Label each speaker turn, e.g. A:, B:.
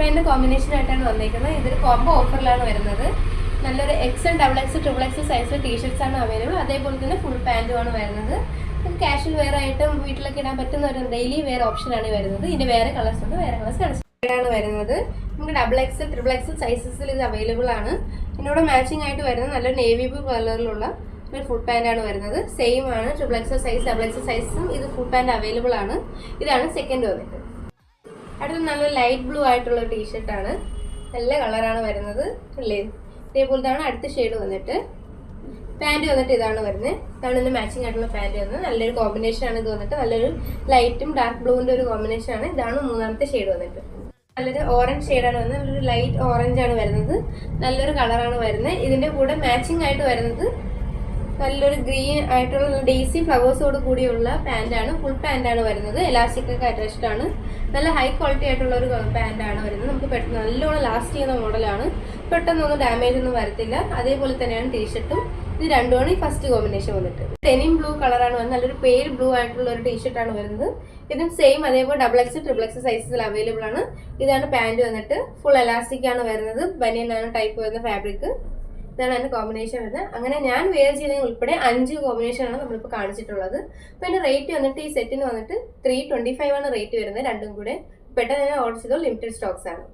A: Pant combination ആയിട്ടാണ് വന്നിരിക്കുന്നത്. ഇതൊരു കോംബോ ഓഫറിലാണ് വരുന്നത്. നല്ലൊരു XL, XX, XXL size t shirts ആണ് അവൈലബിൾ. അതേപോലെ തന്നെ ഫുൾ പാൻറ്റുമാണ് വരുന്നത്. കാഷ്വൽ വെയർ ആയിട്ടും വീട്ടിലൊക്കെ ഇടാൻ പറ്റുന്ന ഒരു ഡെയിലി വെയർ ഓപ്ഷനാണ് വരുന്നത്. ഇതിൻ്റെ വേറെ കളേഴ്സ് ഉണ്ട്, വേറെ കളേഴ്സ് ആണ് വരുന്നത്. നമുക്ക് XXL, XXL സൈസസിൽ ഇത് അവൈലബിൾ ആണ്. ഇതിനോട് മാച്ചിങ് ആയിട്ട് വരുന്നത് നല്ലൊരു നേവി ബ്ലൂ കളറിലുള്ള ഒരു ഫുൾ പാൻ്റ് ആണ് വരുന്നത്. സെയിം ആണ് XXL സൈസ്, XXL സൈസും ഇത് ഫുൾ പാൻറ് അവൈലബിൾ ആണ്. ഇതാണ് സെക്കൻഡ് വന്നിട്ട്. അടുത്ത നല്ലൊരു ലൈറ്റ് ബ്ലൂ ആയിട്ടുള്ള ടീഷർട്ടാണ്, നല്ല കളറാണ് വരുന്നത് അല്ലേ. ഇതേപോലത്താണ് അടുത്ത ഷെയ്ഡ് വന്നിട്ട്. പാൻറ് വന്നിട്ട് ഇതാണ് വരുന്നത്. ഇതാണ് ഇതിൻ്റെ മാച്ചിങ് ആയിട്ടുള്ള പാൻറ് വന്നത്. നല്ലൊരു കോമ്പിനേഷൻ ആണ് ഇത് വന്നിട്ട്. നല്ലൊരു ലൈറ്റും ഡാർക്ക് ബ്ലൂവിൻ്റെ ഒരു കോമ്പിനേഷൻ ആണ്. ഇതാണ് മൂന്നാമത്തെ ഷെയ്ഡ് വന്നിട്ട്. നല്ലൊരു ഓറഞ്ച് ഷെയ്ഡാണ് വരുന്നത്. നല്ലൊരു ലൈറ്റ് ഓറഞ്ച് ആണ് വരുന്നത്. നല്ലൊരു കളറാണ് വരുന്നത്. ഇതിൻ്റെ കൂടെ മാച്ചിങ് ആയിട്ട് വരുന്നത് നല്ലൊരു ഗ്രീൻ ആയിട്ടുള്ള ഡെയ്സി ഫ്ലവേഴ്സോട് കൂടിയുള്ള പാൻറ്റാണ്. ഫുൾ പാൻറ്റാണ് വരുന്നത്. എലാസ്റ്റിക് ഒക്കെ അറ്റാച്ച്ഡ് ആണ്. നല്ല ഹൈ ക്വാളിറ്റി ആയിട്ടുള്ള ഒരു പാൻറ്റാണ് വരുന്നത്. നമുക്ക് പെട്ടെന്ന് നല്ലോണം ലാസ്റ്റ് ചെയ്യുന്ന മോഡലാണ്. പെട്ടെന്നൊന്നും ഡാമേജ് ഒന്നും വരത്തില്ല. അതേപോലെ തന്നെയാണ് ടീഷർട്ടും. ഇത് രണ്ടുമാണ് ഈ ഫസ്റ്റ് കോമ്പിനേഷൻ വന്നിട്ട്. ഡെനിം ബ്ലൂ കളറാണ് വരുന്നത്. നല്ലൊരു പേൽ ബ്ലൂ ആയിട്ടുള്ള ഒരു ടീഷർട്ടാണ് വരുന്നത്. ഇതും സെയിം അതേപോലെ XXL, XXL സൈസസിൽ അവൈലബിൾ ആണ്. ഇതാണ് പാൻറ് വന്നിട്ട്. ഫുൾ എലാസ്റ്റിക് ആണ് വരുന്നത്. ബനിയനാണ് ടൈപ്പ് വരുന്ന ഫാബ്രിക്. ഇതാണ് അതിൻ്റെ കോമ്പിനേഷൻ വരുന്നത്. അങ്ങനെ ഞാൻ വെയർ ചെയ്തതിന് ഉൾപ്പെടെ 5 കോമ്പിനേഷനാണ് നമ്മളിപ്പോൾ കാണിച്ചിട്ടുള്ളത്. അപ്പോൾ അതിൻ്റെ റേറ്റ് വന്നിട്ട് ഈ സെറ്റിന് വന്നിട്ട് 325 ആണ് റേറ്റ് വരുന്നത്. രണ്ടും കൂടെ പെട്ടെന്ന് തന്നെ ഓർഡർ ചെയ്തോ, ലിമിറ്റഡ് സ്റ്റോക്സ് ആണ്.